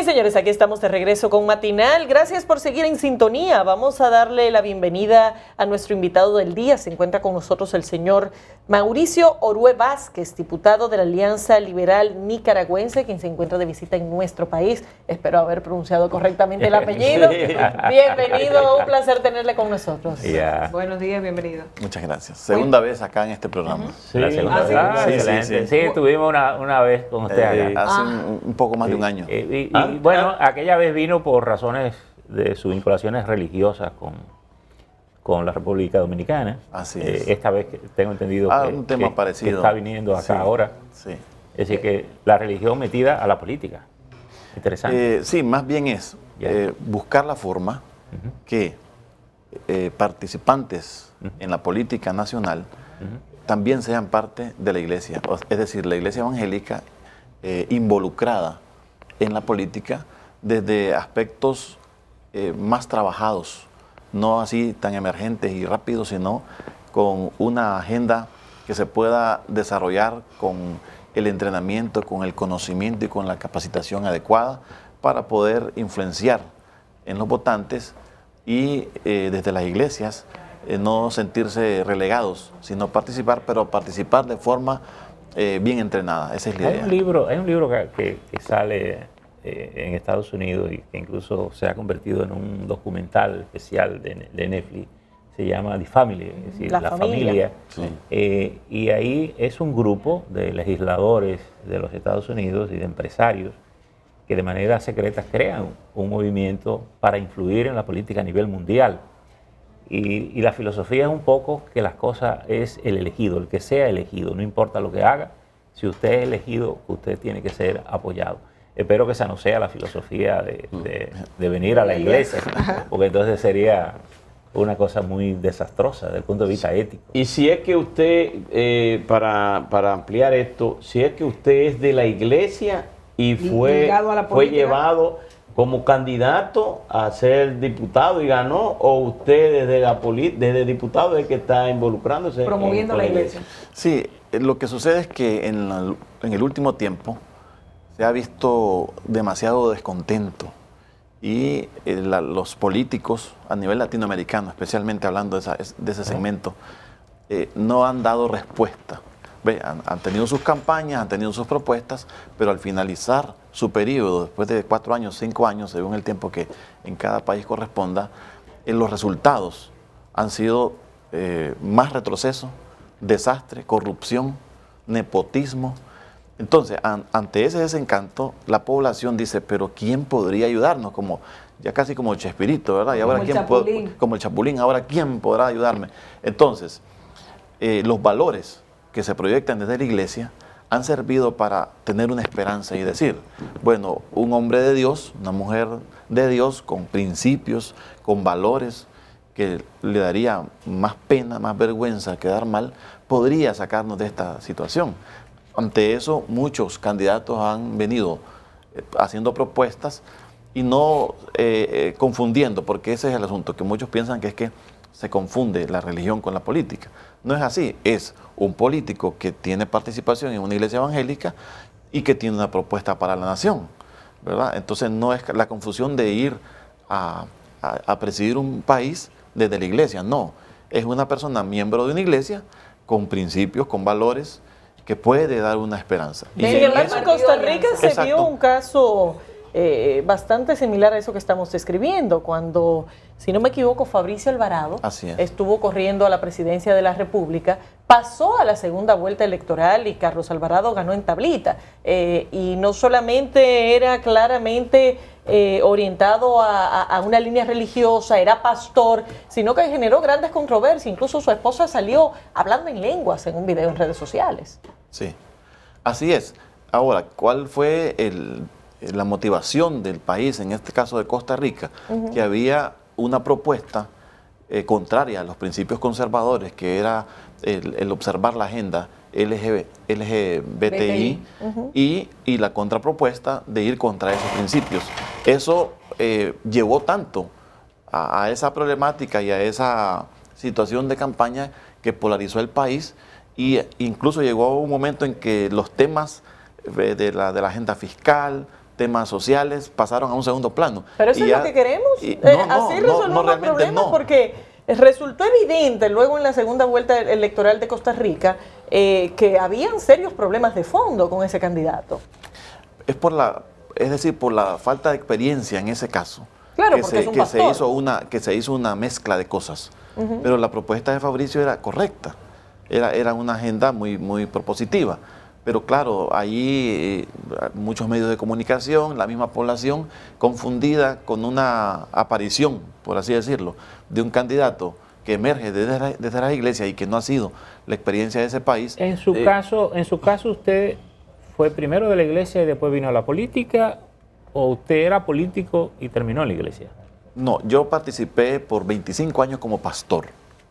Bien, señores, aquí estamos de regreso con Matinal. Gracias por seguir en sintonía. Vamos a darle la bienvenida a nuestro invitado del día. Se encuentra con nosotros el señor Mauricio Orue Vázquez, diputado de la Alianza Liberal Nicaragüense, quien se encuentra de visita en nuestro país. Espero haber pronunciado correctamente el apellido. Bienvenido, un placer tenerle con nosotros. Buenos días, bienvenido. Muchas gracias. Segunda vez acá en este programa. Sí, la segunda vez. Sí, estuvimos una vez con usted acá. Hace un poco más de un año. Y bueno, aquella vez vino por razones de sus vinculaciones religiosas con la República Dominicana. Así es. Esta vez tengo entendido un tema parecido. que está viniendo acá ahora. Sí. Es decir, que la religión metida a la política. Interesante. Sí, más bien es buscar la forma que participantes en la política nacional también sean parte de la iglesia. Es decir, la iglesia evangélica involucrada en la política desde aspectos más trabajados, no así tan emergentes y rápidos, sino con una agenda que se pueda desarrollar con el entrenamiento, con el conocimiento y con la capacitación adecuada para poder influenciar en los votantes y desde las iglesias no sentirse relegados, sino participar, pero participar de forma bien entrenada. Esa es la idea. Hay un libro que sale en Estados Unidos y que incluso se ha convertido en un documental especial de Netflix. Se llama The Family, es decir, la familia. Sí. Y ahí es un grupo de legisladores de los Estados Unidos y de empresarios que de manera secreta crean un movimiento para influir en la política a nivel mundial. Y la filosofía es un poco que las cosas es el elegido, el que sea elegido, no importa lo que haga, si usted es elegido, usted tiene que ser apoyado. Espero que esa no sea la filosofía de venir a la iglesia, porque entonces sería una cosa muy desastrosa desde el punto de vista ético. Y si es que usted, para ampliar esto, si es que usted es de la iglesia y fue llevado como candidato a ser diputado y ganó, o usted desde diputado es que está involucrándose promoviendo la iglesia. Sí, lo que sucede es que en el último tiempo se ha visto demasiado descontento y los políticos a nivel latinoamericano, especialmente hablando de ese segmento, no han dado respuesta. Han tenido sus campañas, han tenido sus propuestas, pero al finalizar su periodo, después de 4 años, 5 años, según el tiempo que en cada país corresponda, los resultados han sido más retroceso, desastre, corrupción, nepotismo. Entonces, ante ese desencanto, la población dice, pero ¿quién podría ayudarnos? Ya casi como Chespirito, ¿verdad? Y ahora como el Chapulín, ahora ¿quién podrá ayudarme? Entonces, los valores que se proyectan desde la iglesia han servido para tener una esperanza y decir, bueno, un hombre de Dios, una mujer de Dios con principios, con valores que le daría más pena, más vergüenza quedar mal, podría sacarnos de esta situación. Ante eso, muchos candidatos han venido haciendo propuestas y no confundiendo, porque ese es el asunto, que muchos piensan que es que se confunde la religión con la política. No es así, es un político que tiene participación en una iglesia evangélica y que tiene una propuesta para la nación, ¿verdad? Entonces no es la confusión de ir a presidir un país desde la iglesia, no. Es una persona miembro de una iglesia con principios, con valores, que puede dar una esperanza. Sin embargo, en Costa Rica se vio un caso bastante similar a eso que estamos describiendo, cuando, si no me equivoco, Fabricio Alvarado estuvo corriendo a la presidencia de la República, pasó a la segunda vuelta electoral y Carlos Alvarado ganó en tablita. Y no solamente era claramente orientado a una línea religiosa, era pastor, sino que generó grandes controversias. Incluso su esposa salió hablando en lenguas en un video en redes sociales. Sí, así es. Ahora, ¿cuál fue la motivación del país, en este caso de Costa Rica? Que había una propuesta contraria a los principios conservadores, que era el observar la agenda LGBTI y la contrapropuesta de ir contra esos principios. Eso llevó tanto a esa problemática y a esa situación de campaña que polarizó el país, e incluso llegó un momento en que los temas de la agenda fiscal, temas sociales pasaron a un segundo plano. Pero eso es lo que queremos, así resolvemos los problemas, porque resultó evidente luego en la segunda vuelta electoral de Costa Rica que habían serios problemas de fondo con ese candidato. Es decir, por la falta de experiencia en ese caso. Claro, porque es un pastor. Que se hizo una mezcla de cosas. Pero la propuesta de Fabricio era correcta. Era una agenda muy, muy propositiva. Pero claro, ahí muchos medios de comunicación, la misma población, confundida con una aparición, por así decirlo, de un candidato que emerge desde la iglesia y que no ha sido la experiencia de ese país. En su caso, ¿usted fue primero de la iglesia y después vino a la política, o usted era político y terminó en la iglesia? No, yo participé por 25 años como pastor.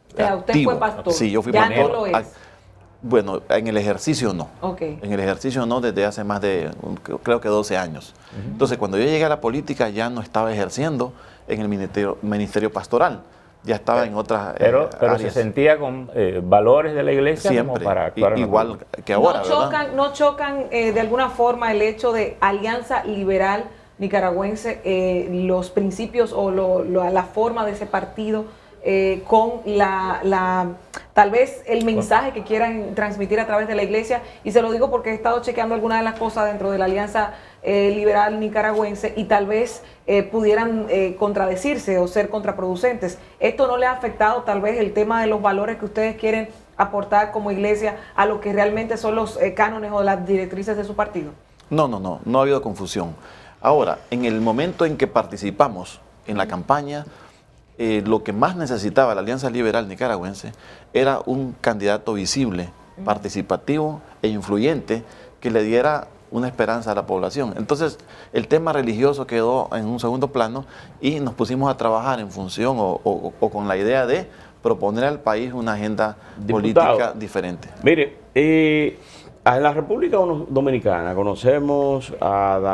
¿Usted fue pastor? Sí, yo fui ¿Ya pastor. no lo es? Bueno, en el ejercicio no. Okay. En el ejercicio no, desde hace más de, creo que 12 años. Entonces, cuando yo llegué a la política, ya no estaba ejerciendo en el ministerio pastoral. Ya estaba en otras pero se sentía con valores de la iglesia siempre, como para actuar igual que ahora, ¿No chocan de alguna forma el hecho de Alianza Liberal Nicaragüense, los principios o la forma de ese partido con tal vez el mensaje que quieran transmitir a través de la iglesia? Y se lo digo porque he estado chequeando algunas de las cosas dentro de la Alianza Liberal Nicaragüense y tal vez pudieran contradecirse o ser contraproducentes. ¿Esto no le ha afectado tal vez el tema de los valores que ustedes quieren aportar como iglesia a lo que realmente son los cánones o las directrices de su partido? No ha habido confusión. Ahora, en el momento en que participamos en la campaña, lo que más necesitaba la Alianza Liberal Nicaragüense era un candidato visible, participativo e influyente que le diera una esperanza a la población. Entonces, el tema religioso quedó en un segundo plano y nos pusimos a trabajar en función o con la idea de proponer al país una agenda política diferente. Mire, en la República Dominicana conocíamos a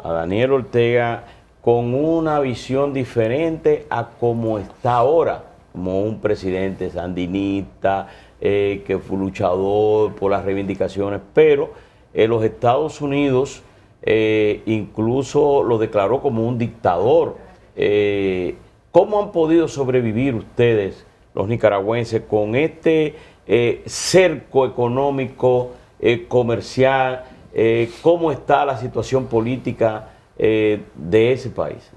Daniel Ortega con una visión diferente a como está ahora, como un presidente sandinista, que fue luchador por las reivindicaciones, pero en los Estados Unidos incluso lo declaró como un dictador. ¿Cómo han podido sobrevivir ustedes, los nicaragüenses, con este cerco económico, comercial? ¿Cómo está la situación política de ese país?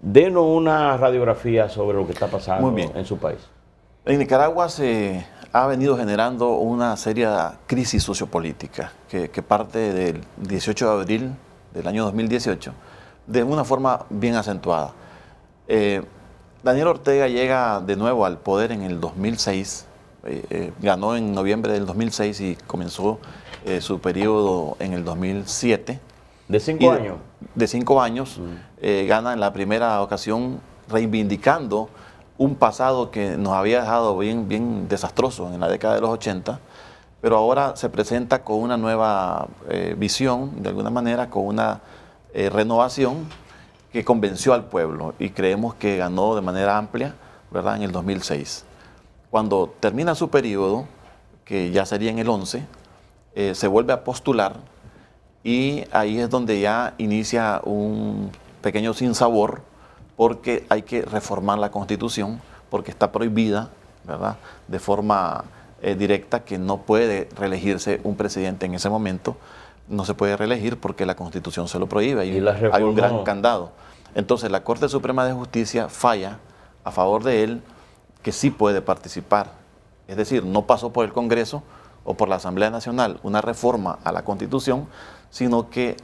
Denos una radiografía sobre lo que está pasando en su país. En Nicaragua se ha venido generando una seria crisis sociopolítica que parte del 18 de abril del año 2018 de una forma bien acentuada. Daniel Ortega llega de nuevo al poder en el 2006, ganó en noviembre del 2006 y comenzó su periodo en el 2007. ¿De 5 años? De 5 años. Gana en la primera ocasión reivindicando un pasado que nos había dejado bien desastroso en la década de los 80, pero ahora se presenta con una nueva visión, de alguna manera, con una renovación que convenció al pueblo y creemos que ganó de manera amplia, ¿verdad?, en el 2006. Cuando termina su periodo, que ya sería en el 11, se vuelve a postular y ahí es donde ya inicia un pequeño sinsabor, porque hay que reformar la Constitución, porque está prohibida, ¿verdad?, de forma directa, que no puede reelegirse un presidente en ese momento. No se puede reelegir porque la Constitución se lo prohíbe y hay un gran candado. Entonces la Corte Suprema de Justicia falla a favor de él, que sí puede participar. Es decir, no pasó por el Congreso o por la Asamblea Nacional una reforma a la Constitución, sino que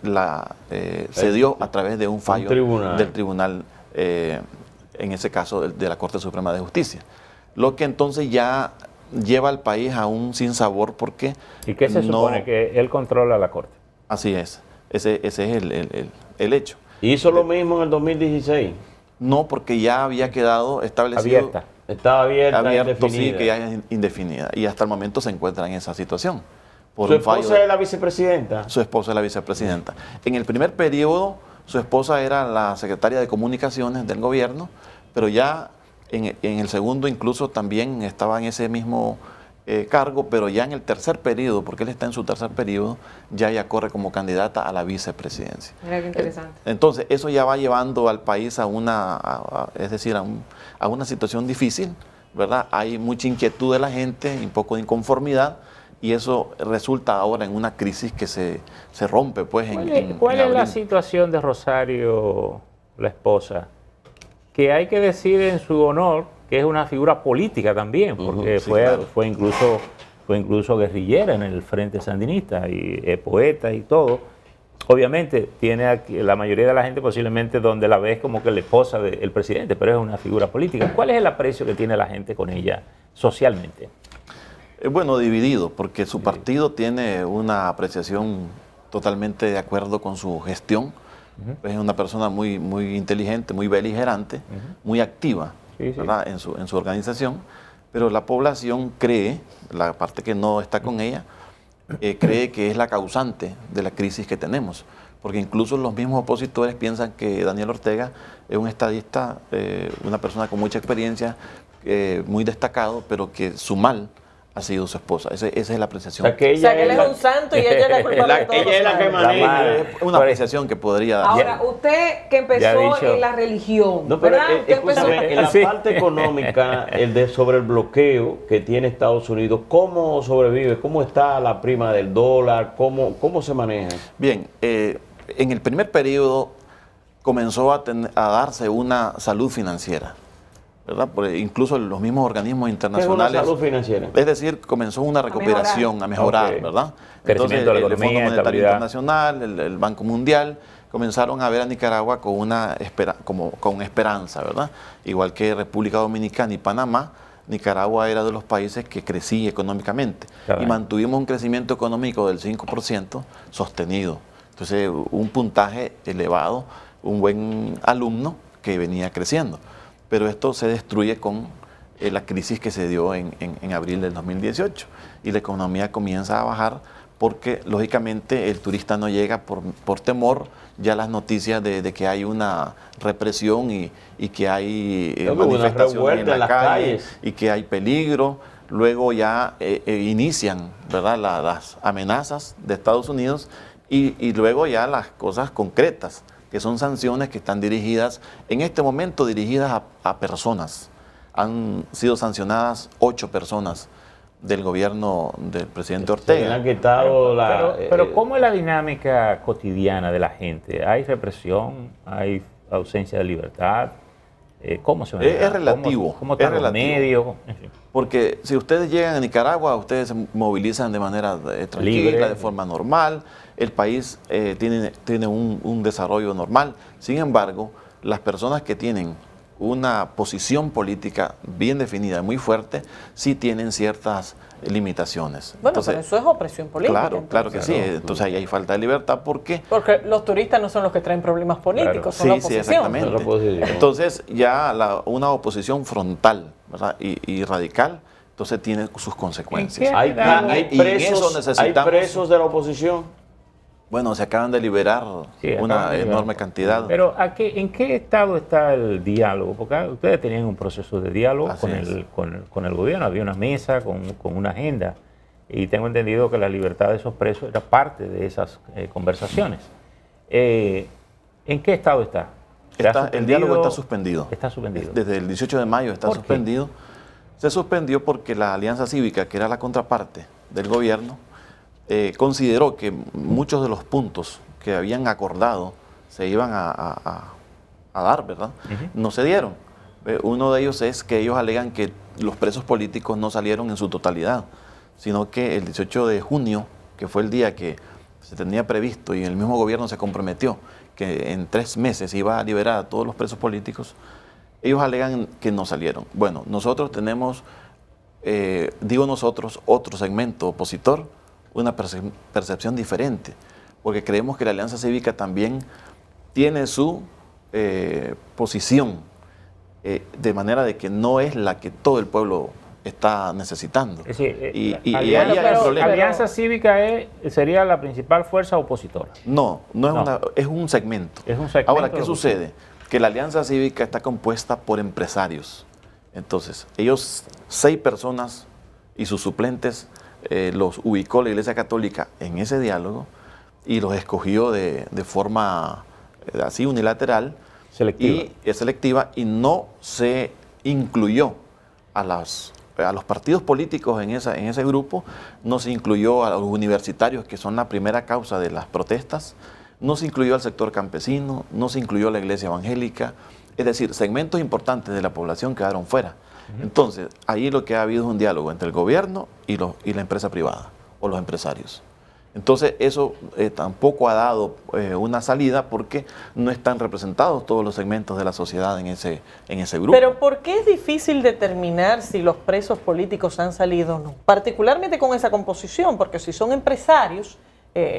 se dio a través de un fallo del tribunal, en ese caso de la Corte Suprema de Justicia. Lo que entonces ya lleva al país a un sinsabor porque... ¿Y qué se supone? Que él controla la Corte. Así es, ese es el hecho. ¿Hizo lo mismo en el 2016? No, porque ya había quedado establecido... Abierta. Estaba abierta, indefinida. Sí, que ya es indefinida. Y hasta el momento se encuentra en esa situación. ¿Su esposa es la vicepresidenta? Su esposa es la vicepresidenta. En el primer periodo, su esposa era la secretaria de Comunicaciones del gobierno, pero ya en el segundo incluso también estaba en ese mismo cargo, pero ya en el tercer periodo, porque él está en su tercer periodo, ya ella corre como candidata a la vicepresidencia. Mira qué interesante. Entonces, eso ya va llevando al país a una situación difícil, ¿verdad? Hay mucha inquietud de la gente, un poco de inconformidad, y eso resulta ahora en una crisis que se rompe, pues, ¿Cuál es la situación de Rosario, la esposa? Que hay que decir en su honor que es una figura política también, porque sí, claro. fue incluso guerrillera en el Frente Sandinista y poeta y todo. Obviamente tiene aquí, la mayoría de la gente posiblemente donde la ve es como que la esposa del presidente, pero es una figura política. ¿Cuál es el aprecio que tiene la gente con ella socialmente? Bueno, dividido, porque su partido tiene una apreciación totalmente de acuerdo con su gestión. Es una persona muy, muy inteligente, muy beligerante, muy activa, ¿verdad? En su organización, pero la población cree, la parte que no está con ella, cree que es la causante de la crisis que tenemos, porque incluso los mismos opositores piensan que Daniel Ortega es un estadista, una persona con mucha experiencia, muy destacado, pero que su mal ha sido su esposa. Esa es la apreciación. O sea, que él es un santo y ella es la culpable de todo. Ella es la que maneja. Una apreciación que podría dar. Ahora, usted que empezó en la religión, no, pero ¿verdad? en la parte económica, sobre el bloqueo que tiene Estados Unidos, ¿cómo sobrevive? ¿Cómo está la prima del dólar? ¿Cómo se maneja? Bien, en el primer periodo comenzó a darse una salud financiera, ¿verdad? Incluso los mismos organismos internacionales. ¿Qué es una salud financiera? Es decir, comenzó una recuperación, a mejorar, ¿verdad? Entonces, el Fondo Monetario Internacional, el Banco Mundial, comenzaron a ver a Nicaragua con esperanza, ¿verdad? Igual que República Dominicana y Panamá, Nicaragua era de los países que crecía económicamente. Y mantuvimos un crecimiento económico del 5% sostenido. Entonces, un puntaje elevado, un buen alumno que venía creciendo. Pero esto se destruye con la crisis que se dio en abril del 2018 y la economía comienza a bajar porque lógicamente el turista no llega por temor ya las noticias de que hay una represión y que hay manifestaciones en la calle y que hay peligro. Luego ya inician, ¿verdad?, las amenazas de Estados Unidos y luego ya las cosas concretas, que son sanciones que están dirigidas, en este momento dirigidas a personas. Han sido sancionadas 8 personas del gobierno del presidente Ortega. Le han quitado pero ¿cómo es la dinámica cotidiana de la gente? ¿Hay represión? ¿Hay ausencia de libertad? ¿Cómo se maneja? Es relativo. ¿Cómo están los medios? Porque si ustedes llegan a Nicaragua, ustedes se movilizan de manera tranquila, de forma normal. El país tiene un desarrollo normal. Sin embargo, las personas que tienen una posición política bien definida, muy fuerte, sí tienen ciertas limitaciones. Bueno, entonces, pero eso es opresión política. Claro que sí. Entonces ahí hay falta de libertad porque los turistas no son los que traen problemas políticos, son la oposición. Sí, exactamente. Entonces ya una oposición frontal, ¿verdad?, y radical, entonces tiene sus consecuencias. ¿Hay presos de la oposición? Bueno, se acaban de liberar una enorme cantidad. Pero ¿en qué estado está el diálogo? Porque ustedes tenían un proceso de diálogo con el gobierno, había una mesa con una agenda y tengo entendido que la libertad de esos presos era parte de esas conversaciones. ¿En qué estado está? El diálogo está suspendido. Está suspendido. Desde el 18 de mayo está suspendido. Se suspendió porque la Alianza Cívica, que era la contraparte del gobierno, consideró que muchos de los puntos que habían acordado se iban a dar, ¿verdad? No se dieron. Uno de ellos es que ellos alegan que los presos políticos no salieron en su totalidad, sino que el 18 de junio, que fue el día que se tenía previsto y el mismo gobierno se comprometió que en 3 meses iba a liberar a todos los presos políticos, ellos alegan que no salieron. Bueno, nosotros tenemos, otro segmento opositor, una percepción diferente, porque creemos que la Alianza Cívica también tiene su posición, de manera de que no es la que todo el pueblo está necesitando. Es decir, Alianza Cívica sería la principal fuerza opositora. No es un segmento. Ahora, ¿qué sucede? Que la Alianza Cívica está compuesta por empresarios. Entonces, ellos, 6 personas y sus suplentes los ubicó la Iglesia Católica en ese diálogo y los escogió de forma así unilateral, selectiva, y no se incluyó a los partidos políticos en ese grupo, no se incluyó a los universitarios, que son la primera causa de las protestas, no se incluyó al sector campesino, no se incluyó a la iglesia evangélica, es decir, segmentos importantes de la población quedaron fuera. Entonces, ahí lo que ha habido es un diálogo entre el gobierno y la empresa privada o los empresarios. Entonces, eso tampoco ha dado una salida porque no están representados todos los segmentos de la sociedad en ese grupo. Pero ¿por qué es difícil determinar si los presos políticos han salido o no? Particularmente con esa composición, porque si son empresarios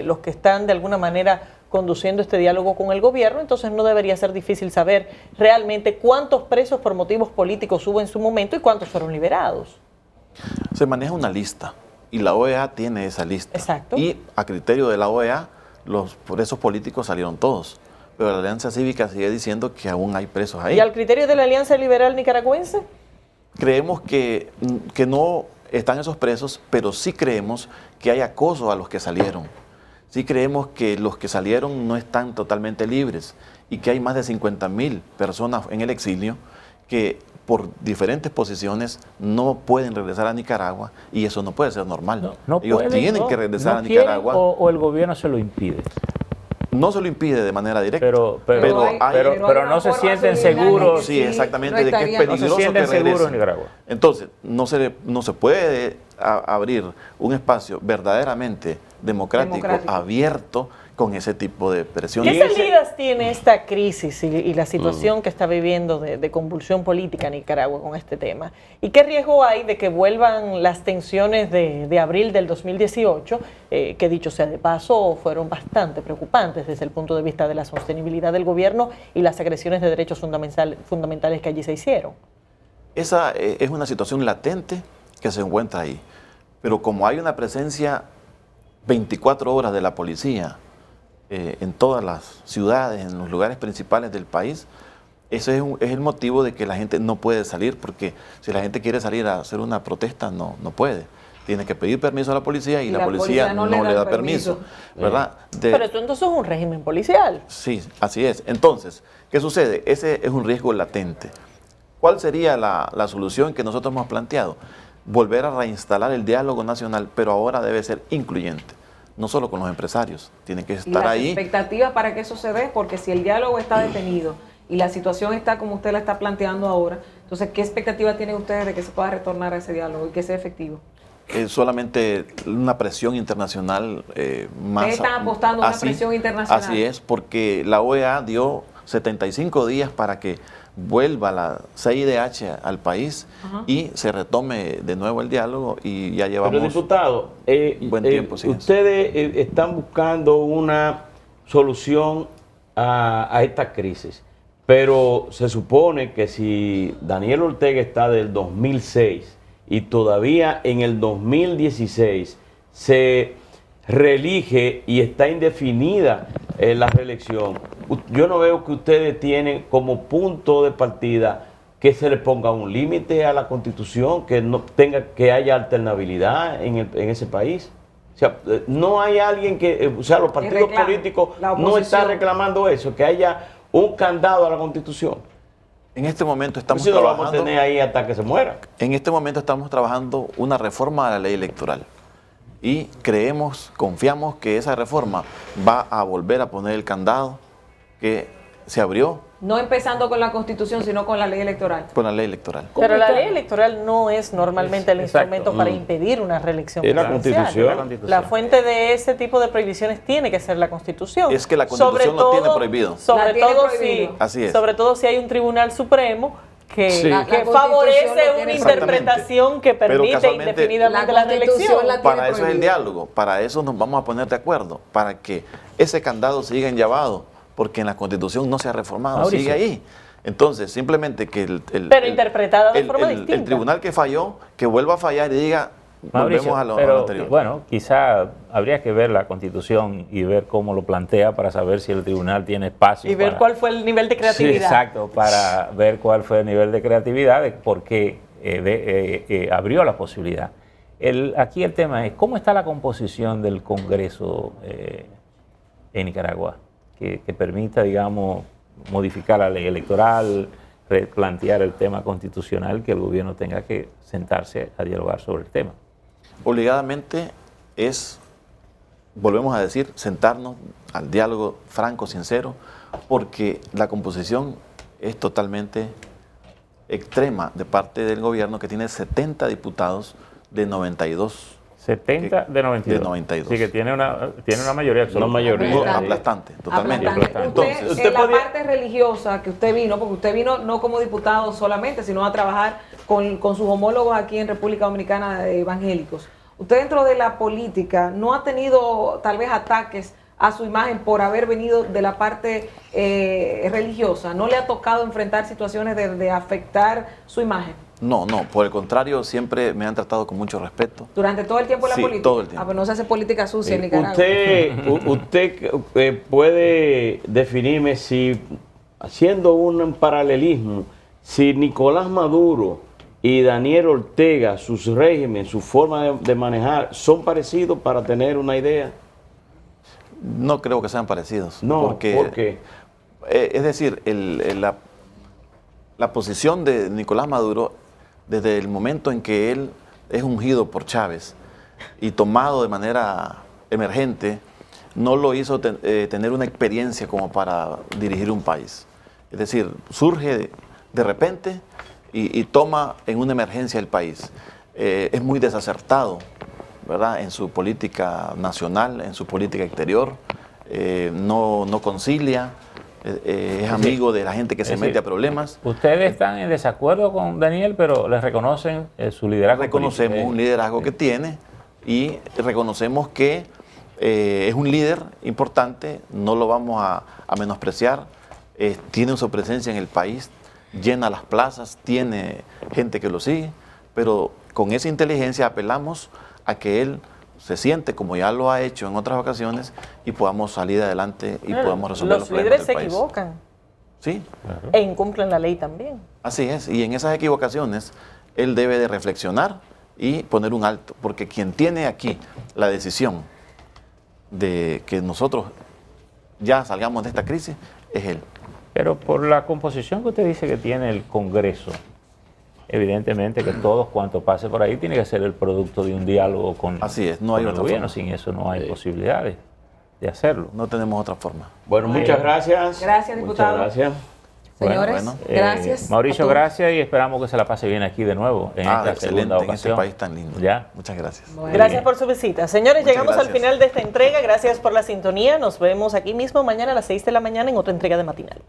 los que están de alguna manera conduciendo este diálogo con el gobierno, entonces no debería ser difícil saber realmente cuántos presos por motivos políticos hubo en su momento y cuántos fueron liberados. Se maneja una lista y la OEA tiene esa lista. Exacto. Y a criterio de la OEA, los presos políticos salieron todos. Pero la Alianza Cívica sigue diciendo que aún hay presos ahí. ¿Y al criterio de la Alianza Liberal Nicaragüense? Creemos que no están esos presos, pero sí creemos que hay acoso a los que salieron. Sí creemos que los que salieron no están totalmente libres y que hay más de 50.000 personas en el exilio que por diferentes posiciones no pueden regresar a Nicaragua y eso no puede ser normal. Ellos tienen que regresar a Nicaragua. O el gobierno se lo impide. No se lo impide de manera directa. Pero no se sienten seguros. Sí, exactamente, de que es peligroso no se sienten que regresen. seguros en Nicaragua. Entonces, no se puede abrir un espacio verdaderamente democrático, abierto, con ese tipo de presión. ¿Qué salidas tiene esta crisis y la situación que está viviendo de convulsión política en Nicaragua con este tema? ¿Y qué riesgo hay de que vuelvan las tensiones de abril del 2018, que dicho sea de paso, fueron bastante preocupantes desde el punto de vista de la sostenibilidad del gobierno y las agresiones de derechos fundamentales que allí se hicieron? Esa es una situación latente que se encuentra ahí. Pero como hay una presencia 24 horas de la policía en todas las ciudades, en los lugares principales del país, ese es el motivo de que la gente no puede salir, porque si la gente quiere salir a hacer una protesta, no puede. Tiene que pedir permiso a la policía y la policía no le da permiso. ¿Verdad? Pero esto entonces es un régimen policial. Sí, así es. Entonces, ¿qué sucede? Ese es un riesgo latente. ¿Cuál sería la solución que nosotros hemos planteado? Volver a reinstalar el diálogo nacional, pero ahora debe ser incluyente. No solo con los empresarios, tienen que estar ahí. ¿Y las expectativas para que eso se dé? Porque si el diálogo está detenido y la situación está como usted la está planteando ahora, entonces, ¿qué expectativas tienen ustedes de que se pueda retornar a ese diálogo y que sea efectivo? Solamente una presión internacional más. ¿Ustedes están apostando a una presión internacional? Así es, porque la OEA dio 75 días para que vuelva la CIDH al país y se retome de nuevo el diálogo y ya llevamos. Pero diputado, buen tiempo. Ustedes están buscando una solución a esta crisis, pero se supone que si Daniel Ortega está del 2006 y todavía en el 2016 se reelige y está indefinida la reelección, yo no veo que ustedes tienen como punto de partida que se le ponga un límite a la Constitución, que haya alternabilidad en ese país. O sea, no hay alguien los partidos políticos no están reclamando eso, que haya un candado a la Constitución. En este momento estamos trabajando. Lo vamos a tener ahí hasta que se muera. En este momento estamos trabajando una reforma a la ley electoral. Y confiamos que esa reforma va a volver a poner el candado que se abrió. No empezando con la Constitución, sino con la ley electoral. Con la ley electoral. Pero la ley electoral no es normalmente el instrumento para impedir una reelección presidencial. La fuente de ese tipo de prohibiciones tiene que ser la Constitución. Es que la Constitución lo tiene prohibido. Sobre todo si hay un Tribunal Supremo que favorece una interpretación que permite indefinidamente la reelección. Para eso es el diálogo, para eso nos vamos a poner de acuerdo, para que ese candado siga enllavado, porque en la Constitución no se ha reformado, sigue ahí. Entonces, simplemente que pero interpretada de forma distinta. El tribunal que falló, que vuelva a fallar y diga, Mauricio, volvemos a lo anterior. Bueno, quizá habría que ver la Constitución y ver cómo lo plantea para saber si el tribunal tiene espacio. Y ver cuál fue el nivel de creatividad. Sí, exacto, para ver cuál fue el nivel de creatividad, porque abrió la posibilidad. Aquí el tema es, ¿cómo está la composición del Congreso en Nicaragua? Que permita, digamos, modificar la ley electoral, replantear el tema constitucional, que el gobierno tenga que sentarse a dialogar sobre el tema. Obligadamente volvemos a decir, sentarnos al diálogo franco, sincero, porque la composición es totalmente extrema de parte del gobierno, que tiene 70 diputados de 92. 70 de 92. De 92. Sí, que tiene una mayoría absoluta. Una mayoría. Aplastante, totalmente. Aplastante. Entonces, usted la parte religiosa que usted vino, porque usted vino no como diputado solamente, sino a trabajar con sus homólogos aquí en República Dominicana evangélicos. Usted dentro de la política no ha tenido tal vez ataques a su imagen por haber venido de la parte religiosa. ¿No le ha tocado enfrentar situaciones de afectar su imagen? No, por el contrario, siempre me han tratado con mucho respeto. ¿Durante todo el tiempo de la política? Todo el tiempo. Pues no se hace política sucia en Nicaragua. Usted puede definirme, si, haciendo un paralelismo, si Nicolás Maduro y Daniel Ortega, sus regímenes, su forma de manejar, ¿son parecidos para tener una idea? No creo que sean parecidos. No, porque, ¿por qué? Es decir, la posición de Nicolás Maduro, desde el momento en que él es ungido por Chávez y tomado de manera emergente, no lo hizo tener una experiencia como para dirigir un país. Es decir, surge de repente y toma en una emergencia el país. Es muy desacertado, ¿verdad?, en su política nacional, en su política exterior, no concilia, es amigo de la gente que se mete a problemas. Ustedes están en desacuerdo con Daniel, pero les reconocen su liderazgo. Reconocemos un liderazgo que tiene y reconocemos que es un líder importante, no lo vamos a menospreciar, tiene su presencia en el país, llena las plazas, tiene gente que lo sigue, pero con esa inteligencia apelamos a que él se siente, como ya lo ha hecho en otras ocasiones, y podamos salir adelante y podamos resolver los problemas del país. Los líderes se equivocan. Sí. Claro. E incumplen la ley también. Así es, y en esas equivocaciones él debe de reflexionar y poner un alto, porque quien tiene aquí la decisión de que nosotros ya salgamos de esta crisis es él. Pero por la composición que usted dice que tiene el Congreso, evidentemente que todos cuanto pase por ahí tiene que ser el producto de un diálogo con, así es, no hay con el gobierno. forma. Sin eso no hay posibilidades de hacerlo. No tenemos otra forma. Bueno, muchas gracias. Gracias, diputado. Muchas gracias. Señores, gracias. Mauricio, gracias y esperamos que se la pase bien aquí de nuevo en esta segunda ocasión. En este país tan lindo. ¿Ya? Muchas gracias. Bueno. Gracias por su visita. Señores, llegamos al final de esta entrega. Gracias por la sintonía. Nos vemos aquí mismo mañana a las 6 de la mañana en otra entrega de Matinal.